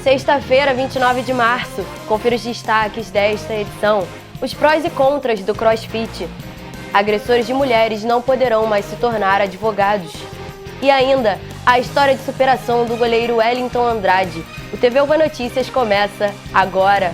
sexta-feira, 29 de março. Confira os destaques desta edição. Os prós e contras do CrossFit. Agressores de mulheres não poderão mais se tornar advogados. E ainda, a história de superação do goleiro Wellington Andrade. O TV Uva Notícias começa agora.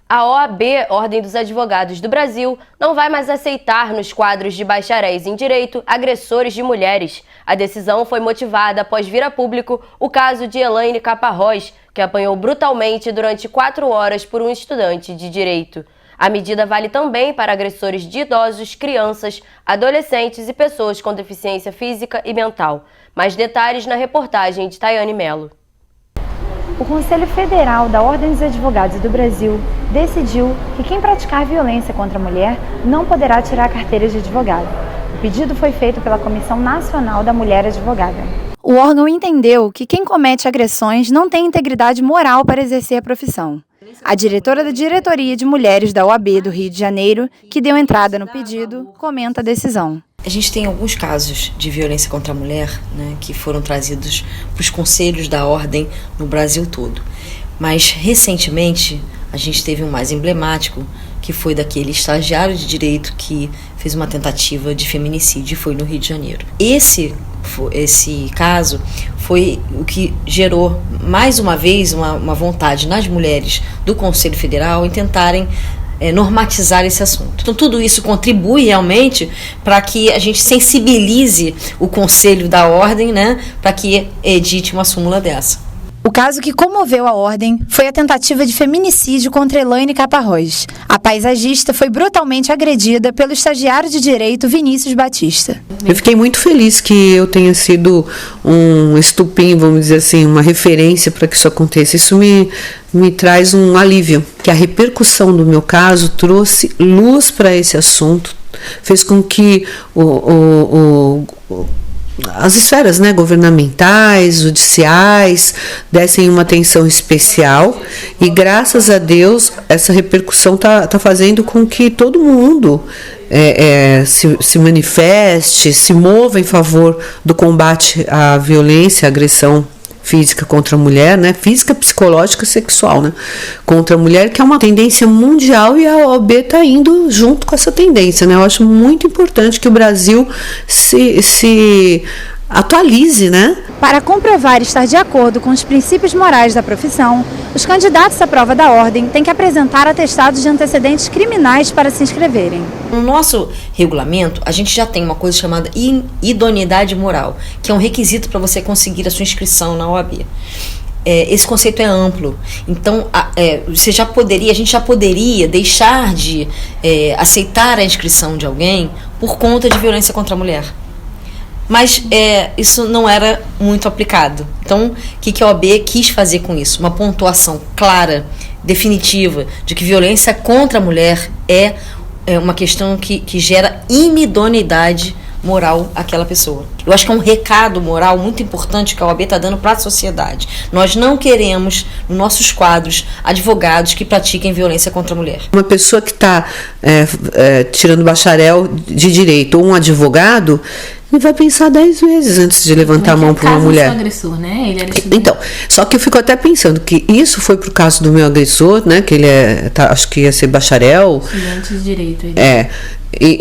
A OAB, Ordem dos Advogados do Brasil, não vai mais aceitar nos quadros de bacharéis em direito agressores de mulheres. A decisão foi motivada após vir a público o caso de Elaine Caparrós, que apanhou brutalmente durante 4 horas por um estudante de direito. A medida vale também para agressores de idosos, crianças, adolescentes e pessoas com deficiência física e mental. Mais detalhes na reportagem de Tayane Mello. O Conselho Federal da Ordem dos Advogados do Brasil decidiu que quem praticar violência contra a mulher não poderá tirar a carteira de advogado. O pedido foi feito pela Comissão Nacional da Mulher Advogada. O órgão entendeu que quem comete agressões não tem integridade moral para exercer a profissão. A diretora da Diretoria de Mulheres da OAB do Rio de Janeiro, que deu entrada no pedido, comenta a decisão. A gente tem alguns casos de violência contra a mulher, né, que foram trazidos para os conselhos da ordem no Brasil todo. Mas, recentemente, a gente teve um mais emblemático, que foi daquele estagiário de direito que fez uma tentativa de feminicídio e foi no Rio de Janeiro. Esse caso foi o que gerou, mais uma vez, uma vontade nas mulheres do Conselho Federal em tentarem normatizar esse assunto. Então, tudo isso contribui realmente para que a gente sensibilize o Conselho da Ordem, né, para que edite uma súmula dessa. O caso que comoveu a ordem foi a tentativa de feminicídio contra Elaine Caparrós. A paisagista foi brutalmente agredida pelo estagiário de direito Vinícius Batista. Eu fiquei muito feliz que eu tenha sido um estupim, vamos dizer assim, uma referência para que isso aconteça. Isso me traz um alívio, que a repercussão do meu caso trouxe luz para esse assunto, fez com que as esferas, né, governamentais, judiciais, dessem uma atenção especial e, graças a Deus, essa repercussão tá fazendo com que todo mundo se manifeste, se mova em favor do combate à violência, à agressão física contra a mulher, né? Física, psicológica, sexual, né? Contra a mulher, que é uma tendência mundial e a OAB está indo junto com essa tendência, né? Eu acho muito importante que o Brasil se atualize, né? Para comprovar estar de acordo com os princípios morais da profissão, os candidatos à prova da ordem têm que apresentar atestados de antecedentes criminais para se inscreverem. No nosso regulamento, a gente já tem uma coisa chamada idoneidade moral, que é um requisito para você conseguir a sua inscrição na OAB. Esse conceito é amplo, então a gente já poderia deixar de aceitar a inscrição de alguém por conta de violência contra a mulher. Mas isso não era muito aplicado. Então, o que a OAB quis fazer com isso? Uma pontuação clara, definitiva, de que violência contra a mulher é uma questão que gera inidoneidade moral àquela pessoa. Eu acho que é um recado moral muito importante que a OAB está dando para a sociedade. Nós não queremos, nos nossos quadros, advogados que pratiquem violência contra a mulher. Uma pessoa que está tirando bacharel de direito ou um advogado, ele vai pensar 10 vezes antes de levantar a mão para uma mulher. Ele é agressor, né? Ele era estudante. Então, só que eu fico até pensando que isso foi pro caso do meu agressor, né? Que ele acho que ia ser bacharel. Estudante de direito.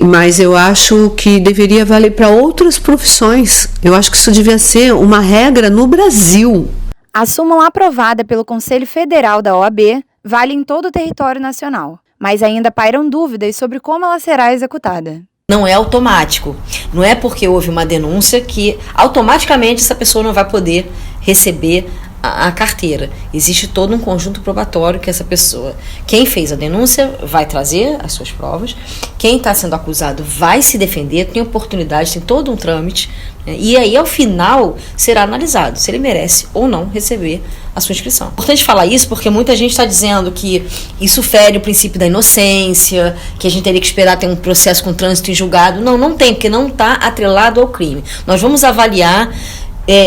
Mas eu acho que deveria valer para outras profissões. Eu acho que isso devia ser uma regra no Brasil. A súmula aprovada pelo Conselho Federal da OAB vale em todo o território nacional, mas ainda pairam dúvidas sobre como ela será executada. Não é automático. Não é porque houve uma denúncia que automaticamente essa pessoa não vai poder receber a carteira. Existe todo um conjunto probatório que essa pessoa, quem fez a denúncia, vai trazer as suas provas, quem está sendo acusado vai se defender, tem oportunidade, tem todo um trâmite, né? E aí, ao final, será analisado se ele merece ou não receber a sua inscrição. É importante falar isso porque muita gente está dizendo que isso fere o princípio da inocência, que a gente teria que esperar ter um processo com trânsito em julgado. Não tem, porque não está atrelado ao crime. Nós vamos avaliar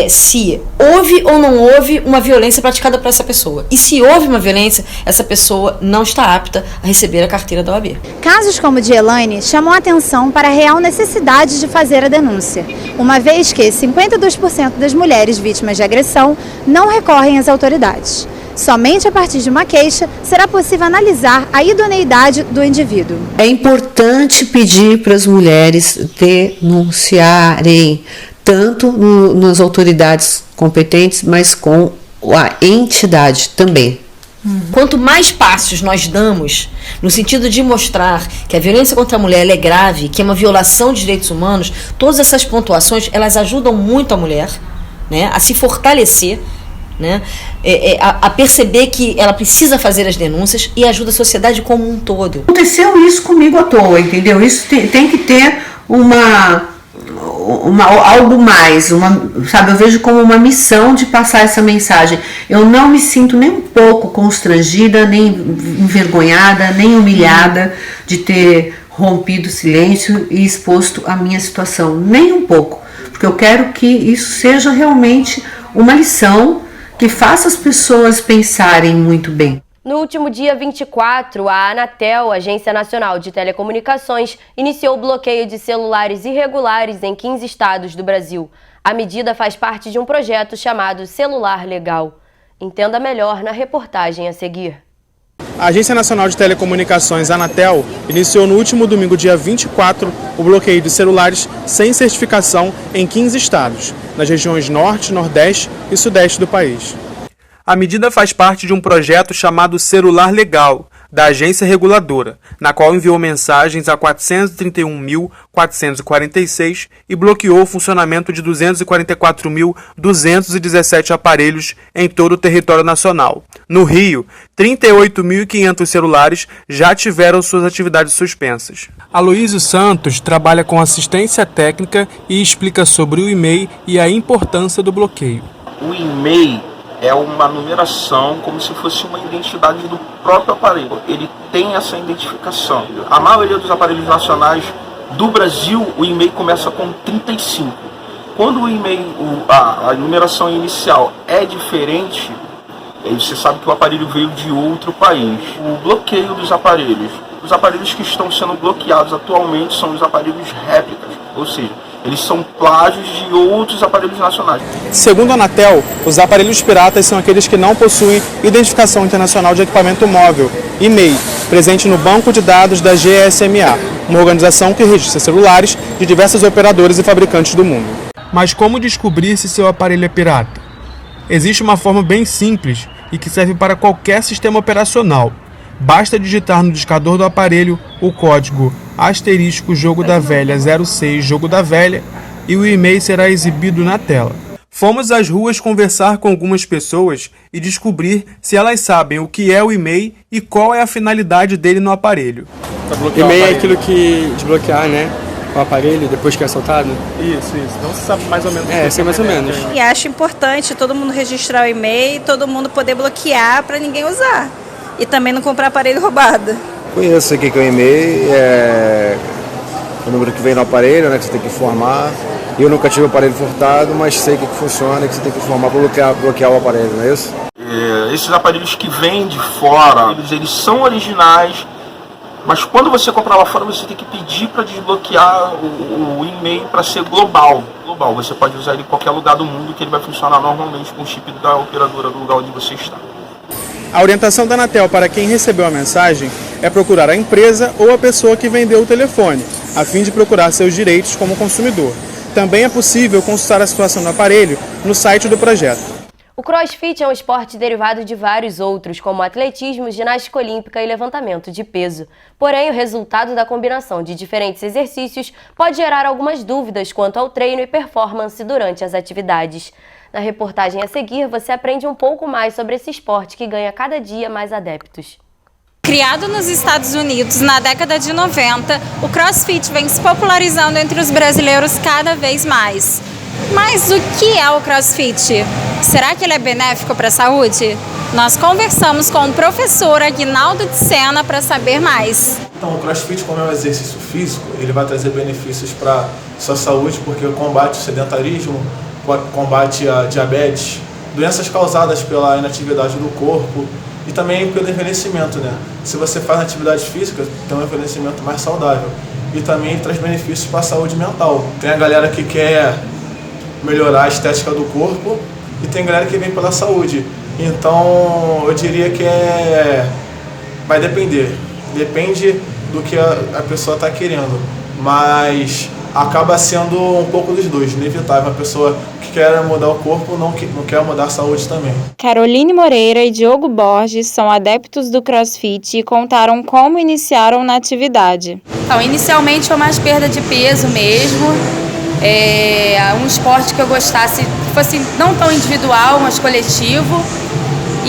se houve ou não houve uma violência praticada por essa pessoa. E se houve uma violência, essa pessoa não está apta a receber a carteira da OAB. Casos como o de Elaine chamam a atenção para a real necessidade de fazer a denúncia, uma vez que 52% das mulheres vítimas de agressão não recorrem às autoridades. Somente a partir de uma queixa será possível analisar a idoneidade do indivíduo. É importante pedir para as mulheres denunciarem, tanto nas autoridades competentes, mas com a entidade também. Quanto mais passos nós damos no sentido de mostrar que a violência contra a mulher ela é grave, que é uma violação de direitos humanos, todas essas pontuações elas ajudam muito a mulher, né, a se fortalecer, né, a perceber que ela precisa fazer as denúncias e ajuda a sociedade como um todo. Aconteceu isso comigo à toa, entendeu? Isso tem que ter algo mais, sabe, eu vejo como uma missão de passar essa mensagem. Eu não me sinto nem um pouco constrangida, nem envergonhada, nem humilhada de ter rompido o silêncio e exposto a minha situação, nem um pouco, porque eu quero que isso seja realmente uma lição que faça as pessoas pensarem muito bem. No último dia 24, a Anatel, Agência Nacional de Telecomunicações, iniciou o bloqueio de celulares irregulares em 15 estados do Brasil. A medida faz parte de um projeto chamado Celular Legal. Entenda melhor na reportagem a seguir. A Agência Nacional de Telecomunicações, Anatel, iniciou no último domingo, dia 24, o bloqueio de celulares sem certificação em 15 estados, nas regiões Norte, Nordeste e Sudeste do país. A medida faz parte de um projeto chamado Celular Legal, da agência reguladora, na qual enviou mensagens a 431.446 e bloqueou o funcionamento de 244.217 aparelhos em todo o território nacional. No Rio, 38.500 celulares já tiveram suas atividades suspensas. Aloísio Santos trabalha com assistência técnica e explica sobre o e-mail e a importância do bloqueio. O e-mail é uma numeração como se fosse uma identidade do próprio aparelho. Ele tem essa identificação. A maioria dos aparelhos nacionais do Brasil, o e-mail começa com 35. Quando o e-mail, a numeração inicial é diferente, você sabe que o aparelho veio de outro país. O bloqueio dos aparelhos. Os aparelhos que estão sendo bloqueados atualmente são os aparelhos réplicas, ou seja, eles são plágios de outros aparelhos nacionais. Segundo a Anatel, os aparelhos piratas são aqueles que não possuem identificação internacional de equipamento móvel, e-mail, presente no banco de dados da GSMA, uma organização que registra celulares de diversos operadores e fabricantes do mundo. Mas como descobrir se seu aparelho é pirata? Existe uma forma bem simples e que serve para qualquer sistema operacional. Basta digitar no discador do aparelho o código *jogo da velha 06 jogo da velha e o e-mail será exibido na tela. Fomos às ruas conversar com algumas pessoas e descobrir se elas sabem o que é o e-mail e qual é a finalidade dele no aparelho. E-mail é aquilo que desbloquear, né? O aparelho depois que é assaltado? Isso. Então você sabe mais ou menos. Sei mais ou menos. E acho importante todo mundo registrar o e-mail, todo mundo poder bloquear para ninguém usar. E também não comprar aparelho roubado. Conheço o que é o e-mail, é o número que vem no aparelho, né, que você tem que informar. Eu nunca tive o aparelho furtado, mas sei que funciona, que você tem que informar para bloquear o aparelho, não é isso? Esses aparelhos que vêm de fora, eles são originais, mas quando você comprar lá fora, você tem que pedir para desbloquear o e-mail para ser global. Você pode usar ele em qualquer lugar do mundo, que ele vai funcionar normalmente com o chip da operadora do lugar onde você está. A orientação da Anatel para quem recebeu a mensagem é procurar a empresa ou a pessoa que vendeu o telefone, a fim de procurar seus direitos como consumidor. Também é possível consultar a situação do aparelho no site do projeto. O CrossFit é um esporte derivado de vários outros, como atletismo, ginástica olímpica e levantamento de peso. Porém, o resultado da combinação de diferentes exercícios pode gerar algumas dúvidas quanto ao treino e performance durante as atividades. Na reportagem a seguir, você aprende um pouco mais sobre esse esporte que ganha cada dia mais adeptos. Criado nos Estados Unidos na década de 90, o CrossFit vem se popularizando entre os brasileiros cada vez mais. Mas o que é o CrossFit? Será que ele é benéfico para a saúde? Nós conversamos com o professor Aguinaldo de Sena para saber mais. Então, o CrossFit, como é um exercício físico, ele vai trazer benefícios para a sua saúde, porque combate o sedentarismo, combate a diabetes, doenças causadas pela inatividade do corpo e também pelo envelhecimento, né? Se você faz atividade física, tem um envelhecimento mais saudável e também traz benefícios para a saúde mental. Tem a galera que quer melhorar a estética do corpo e tem galera que vem pela saúde. Então, eu diria que vai depender. Depende do que a pessoa está querendo, mas acaba sendo um pouco dos dois, inevitável. A pessoa que quer mudar o corpo não quer mudar a saúde também. Caroline Moreira e Diogo Borges são adeptos do CrossFit e contaram como iniciaram na atividade. Então, inicialmente foi mais perda de peso mesmo. Um esporte que eu gostasse, que fosse não tão individual, mas coletivo.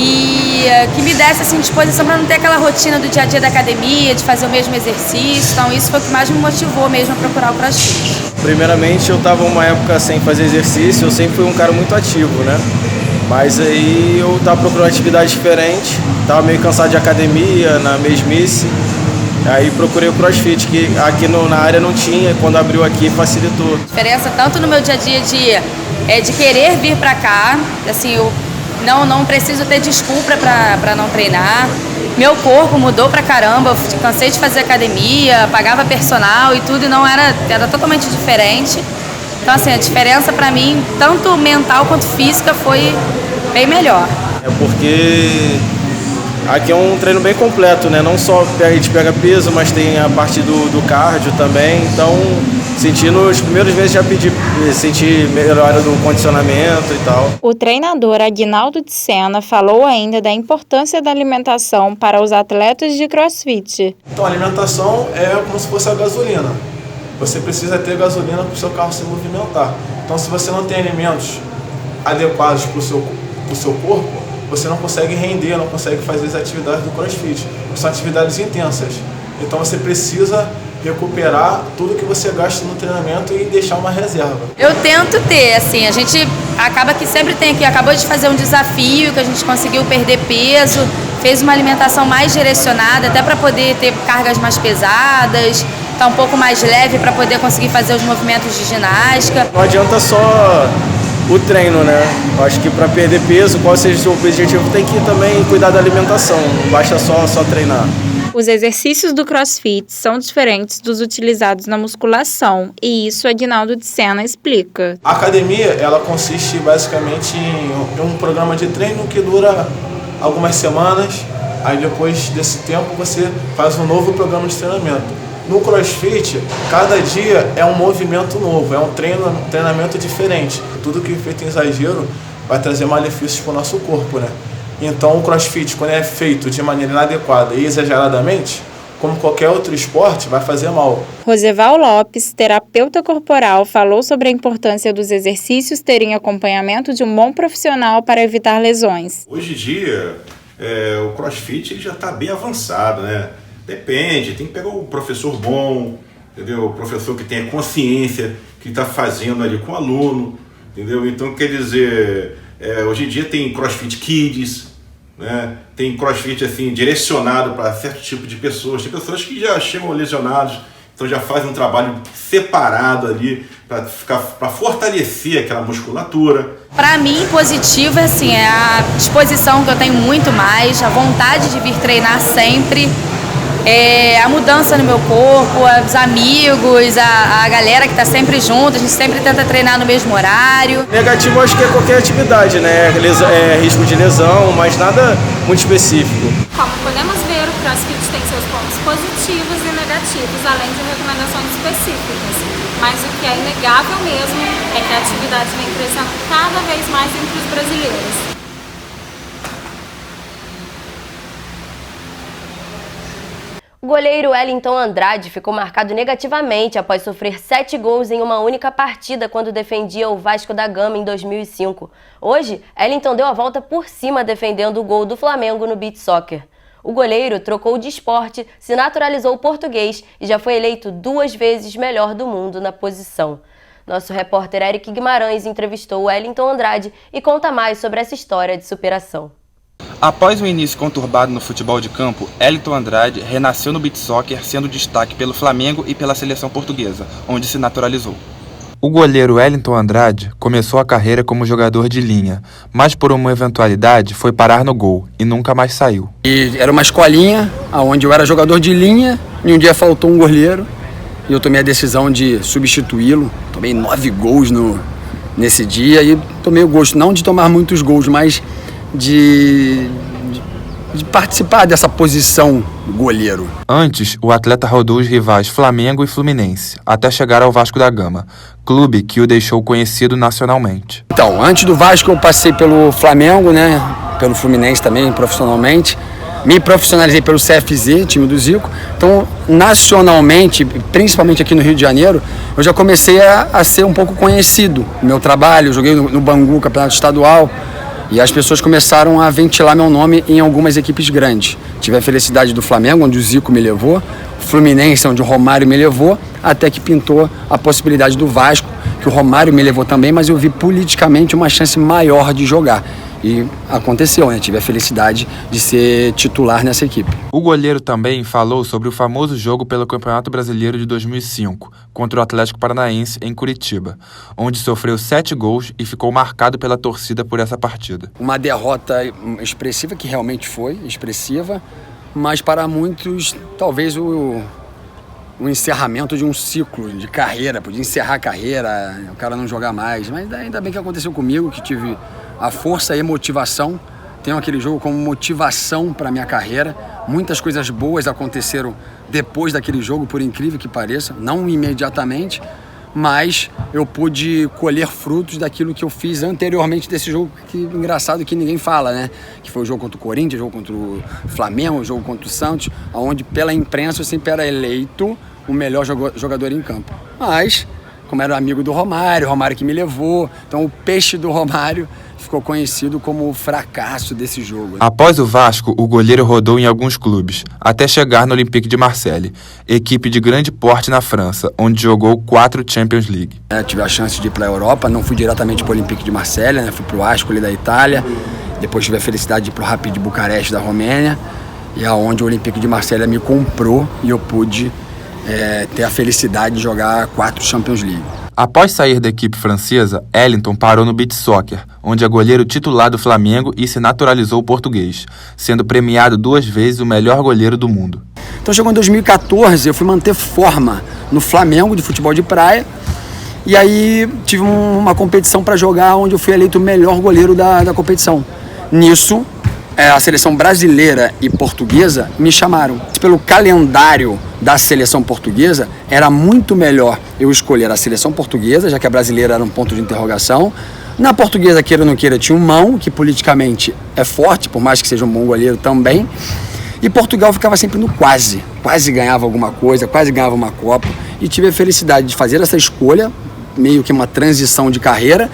E que me desse assim, disposição para não ter aquela rotina do dia a dia da academia, de fazer o mesmo exercício. Então isso foi o que mais me motivou mesmo a procurar o CrossFit. Primeiramente eu estava uma época sem fazer exercício, eu sempre fui um cara muito ativo, né? Mas aí eu estava procurando atividade diferente, estava meio cansado de academia, na mesmice. Aí procurei o CrossFit, que aqui na área não tinha, quando abriu aqui facilitou. Diferença tanto no meu dia a dia de querer vir para cá, assim, eu não preciso ter desculpa para não treinar. Meu corpo mudou pra caramba, eu cansei de fazer academia, pagava personal e tudo, e não era totalmente diferente. Então assim, a diferença para mim, tanto mental quanto física, foi bem melhor. É porque aqui é um treino bem completo, né? Não só a gente pega peso, mas tem a parte do cardio também. Então, nos primeiros meses já senti melhora do condicionamento e tal. O treinador Aguinaldo de Sena falou ainda da importância da alimentação para os atletas de CrossFit. Então, a alimentação é como se fosse a gasolina. Você precisa ter gasolina para o seu carro se movimentar. Então, se você não tem alimentos adequados para o seu corpo, você não consegue render, não consegue fazer as atividades do CrossFit. São atividades intensas. Então você precisa recuperar tudo que você gasta no treinamento e deixar uma reserva. Eu tento ter, assim, a gente acaba que sempre tem aqui, acabou de fazer um desafio que a gente conseguiu perder peso, fez uma alimentação mais direcionada, até para poder ter cargas mais pesadas, tá um pouco mais leve para poder conseguir fazer os movimentos de ginástica. Não adianta só o treino, né? Eu acho que para perder peso, qual seja o seu objetivo, tem que também cuidar da alimentação, não basta só treinar. Os exercícios do CrossFit são diferentes dos utilizados na musculação, e isso Aguinaldo de Sena explica. A academia, ela consiste basicamente em um programa de treino que dura algumas semanas, aí depois desse tempo você faz um novo programa de treinamento. No CrossFit, cada dia é um movimento novo, é um treinamento diferente. Tudo que é feito em exagero vai trazer malefícios para o nosso corpo, né? Então o CrossFit, quando é feito de maneira inadequada e exageradamente, como qualquer outro esporte, vai fazer mal. Roseval Lopes, terapeuta corporal, falou sobre a importância dos exercícios terem acompanhamento de um bom profissional para evitar lesões. Hoje em dia, o CrossFit já está bem avançado, né? Depende, tem que pegar um professor bom, entendeu? O professor que tenha consciência, que está fazendo ali com o aluno, entendeu? Então, quer dizer, hoje em dia tem CrossFit Kids, né? Tem CrossFit assim, direcionado para certo tipo de pessoas. Tem pessoas que já chegam lesionados, então já fazem um trabalho separado ali para fortalecer aquela musculatura. Para mim, positivo assim, é a disposição que eu tenho muito mais, a vontade de vir treinar sempre. A mudança no meu corpo, os amigos, a galera que está sempre junto, a gente sempre tenta treinar no mesmo horário. Negativo acho que é qualquer atividade, né? Risco de lesão, mas nada muito específico. Como podemos ver, o CrossFit tem seus pontos positivos e negativos, além de recomendações específicas. Mas o que é inegável mesmo é que a atividade vem crescendo cada vez mais entre os brasileiros. O goleiro Wellington Andrade ficou marcado negativamente após sofrer 7 gols em uma única partida quando defendia o Vasco da Gama em 2005. Hoje, Wellington deu a volta por cima defendendo o gol do Flamengo no beach soccer. O goleiro trocou de esporte, se naturalizou português e já foi eleito 2 vezes melhor do mundo na posição. Nosso repórter Eric Guimarães entrevistou Wellington Andrade e conta mais sobre essa história de superação. Após um início conturbado no futebol de campo, Wellington Andrade renasceu no beach soccer, sendo destaque pelo Flamengo e pela seleção portuguesa, onde se naturalizou. O goleiro Wellington Andrade começou a carreira como jogador de linha, mas por uma eventualidade foi parar no gol e nunca mais saiu. E era uma escolinha onde eu era jogador de linha e um dia faltou um goleiro e eu tomei a decisão de substituí-lo. Tomei 9 gols nesse dia e tomei o gosto não de tomar muitos gols, mas de participar dessa posição goleiro. Antes, o atleta rodou os rivais Flamengo e Fluminense, até chegar ao Vasco da Gama, clube que o deixou conhecido nacionalmente. Então, antes do Vasco eu passei pelo Flamengo, né, pelo Fluminense também, profissionalmente. Me profissionalizei pelo CFZ, time do Zico. Então, nacionalmente, principalmente aqui no Rio de Janeiro, eu já comecei a ser um pouco conhecido. Meu trabalho, eu joguei no Bangu, campeonato estadual. E as pessoas começaram a ventilar meu nome em algumas equipes grandes. Tive a felicidade do Flamengo, onde o Zico me levou, o Fluminense, onde o Romário me levou, até que pintou a possibilidade do Vasco, que o Romário me levou também, mas eu vi politicamente uma chance maior de jogar. E aconteceu, né? Tive a felicidade de ser titular nessa equipe. O goleiro também falou sobre o famoso jogo pelo Campeonato Brasileiro de 2005, contra o Atlético Paranaense em Curitiba, onde sofreu 7 gols e ficou marcado pela torcida por essa partida. Uma derrota expressiva, que realmente foi expressiva, mas para muitos, talvez o encerramento de um ciclo de carreira, podia encerrar a carreira, o cara não jogar mais, mas ainda bem que aconteceu comigo, que tive a força e a motivação. Tenho aquele jogo como motivação para a minha carreira. Muitas coisas boas aconteceram depois daquele jogo, por incrível que pareça, não imediatamente, mas eu pude colher frutos daquilo que eu fiz anteriormente desse jogo, que engraçado que ninguém fala, né? Que foi o jogo contra o Corinthians, o jogo contra o Flamengo, o jogo contra o Santos, onde pela imprensa eu sempre era eleito o melhor jogador em campo. Mas, como era amigo do Romário, o Romário que me levou, então o peixe do Romário ficou conhecido como o fracasso desse jogo. Após o Vasco, o goleiro rodou em alguns clubes, até chegar no Olympique de Marseille, equipe de grande porte na França, onde jogou 4 Champions League. Tive a chance de ir para a Europa, não fui diretamente para o Olympique de Marseille, né? Fui para o Ascoli da Itália, depois tive a felicidade de ir para o Rapid de Bucareste da Romênia, e aonde o Olympique de Marseille me comprou e eu pude ter a felicidade de jogar 4 Champions League. Após sair da equipe francesa, Wellington parou no beach soccer, onde é goleiro titular do Flamengo e se naturalizou português, sendo premiado 2 vezes o melhor goleiro do mundo. Então chegou em 2014, eu fui manter forma no Flamengo de futebol de praia, e aí tive uma competição para jogar onde eu fui eleito o melhor goleiro da competição. Nisso, a seleção brasileira e portuguesa me chamaram. Pelo calendário da seleção portuguesa, era muito melhor eu escolher a seleção portuguesa, já que a brasileira era um ponto de interrogação. Na portuguesa, queira ou não queira, tinha o Mão, que politicamente é forte, por mais que seja um bom goleiro também. E Portugal ficava sempre no quase. Quase ganhava alguma coisa, quase ganhava uma Copa. E tive a felicidade de fazer essa escolha, meio que uma transição de carreira,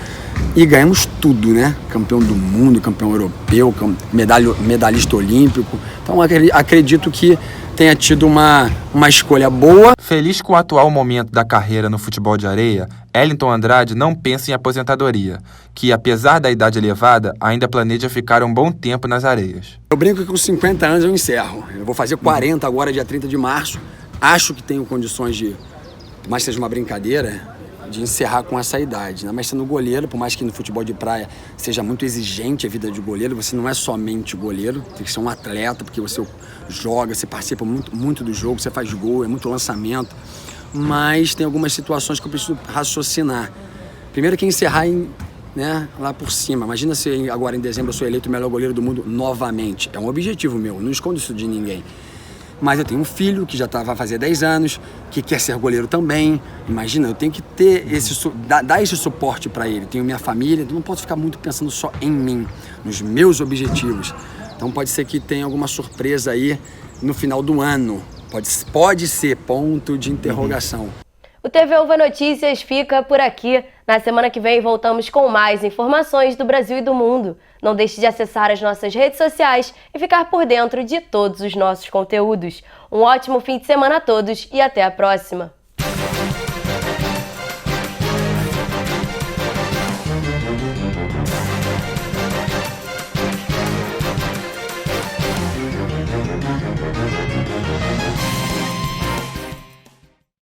e ganhamos tudo, né? Campeão do mundo, campeão europeu, medalhista olímpico. Então acredito que tenha tido uma escolha boa. Feliz com o atual momento da carreira no futebol de areia, Wellington Andrade não pensa em aposentadoria, que apesar da idade elevada, ainda planeja ficar um bom tempo nas areias. Eu brinco que com 50 anos eu encerro. Eu vou fazer 40 agora, dia 30 de março. Acho que tenho condições de, por mais que seja uma brincadeira, de encerrar com essa idade, né? Mas sendo goleiro, por mais que no futebol de praia seja muito exigente a vida de goleiro, você não é somente goleiro, tem que ser um atleta, porque você joga, você participa muito do jogo, você faz gol, é muito lançamento, mas tem algumas situações que eu preciso raciocinar. Primeiro que encerrar lá por cima. Imagina se agora em dezembro eu sou eleito o melhor goleiro do mundo novamente. É um objetivo meu, não escondo isso de ninguém. Mas eu tenho um filho que já vai fazer 10 anos, que quer ser goleiro também. Imagina, eu tenho que ter dar esse suporte para ele. Tenho minha família, então não posso ficar muito pensando só em mim, nos meus objetivos. Então pode ser que tenha alguma surpresa aí no final do ano. Pode ser, ponto de interrogação. O TV Uva Notícias fica por aqui. Na semana que vem voltamos com mais informações do Brasil e do mundo. Não deixe de acessar as nossas redes sociais e ficar por dentro de todos os nossos conteúdos. Um ótimo fim de semana a todos e até a próxima!